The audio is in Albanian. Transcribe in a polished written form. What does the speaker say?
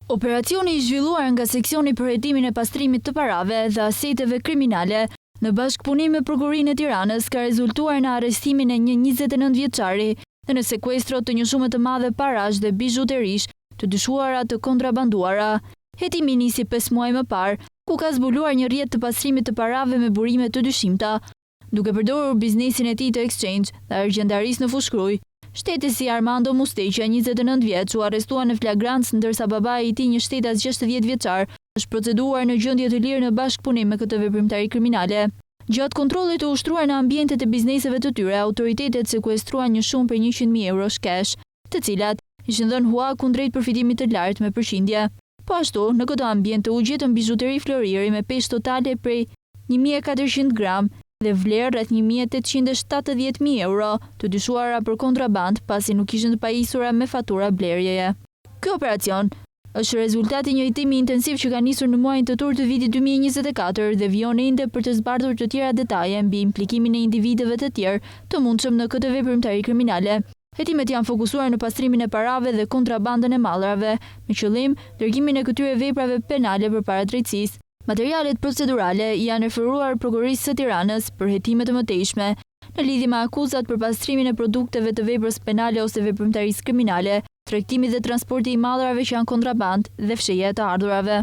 Operacioni i zhvilluar nga seksioni për hetimin e pastrimit të parave dhe aseteve kriminale në bashkëpunim me Prokurorinë e Tiranës ka rezultuar në arrestimin e një 29 vjeçari dhe në sekuestro të një shumë të madhe parash dhe bijuterish të dyshuara të kontrabanduara. Hetimi nisi 5 muaj më parë, ku ka zbuluar një rrjet të pastrimit të parave me burime të dyshimta, duke përdorur biznesin e tij të exchange dhe argjendarisë në Fushkruj. Shtetësi Armando Musteqja, 29 vjeç, u arrestua në flagrancë ndërsa babai i tij, një shtetas 60 vjeçar, është proceduar në gjendje të lirë në bashkëpunim me këtë veprimtari kriminale. Gjatë kontrollit të ushtruar në ambientet e bizneseve të tyre, autoritetet sekuestruan një shumë për 100.000 euro cash, të cilat ishin dhënë hua kundrejt përfitimit të lartë me përqindje. Po ashtu, në këtë ambient u gjetën bijuteri floriri me peshë totale prej 1400 gram dhe vlerë rreth 1.870.000 euro, të dyshuara për kontraband pasi nuk ishin të pajisura me fatura blerjeje. Ky operacion është rezultati një hetimi intensiv që ka nisur në muajin tetor të vitit 2024 dhe vijon ende për të zbardhur të tjera detaje mbi implikimin e individëve të tjerë të mundshëm në këtë veprimtari kriminale. Hetimet janë fokusuar në pastrimin e parave dhe kontrabandën e mallrave, me qëllim dërgimin e këtyre veprave penale përpara drejtësisë. Materialet procedurale janë referuar Prokurorisë së Tiranës për hetime të mëtejshme në lidhje me akuzat për pastrimin e produkteve të veprës penale ose veprimtarisë kriminale, tregtimi dhe transporti i mallrave që janë kontraband dhe fshehje të ardhurave.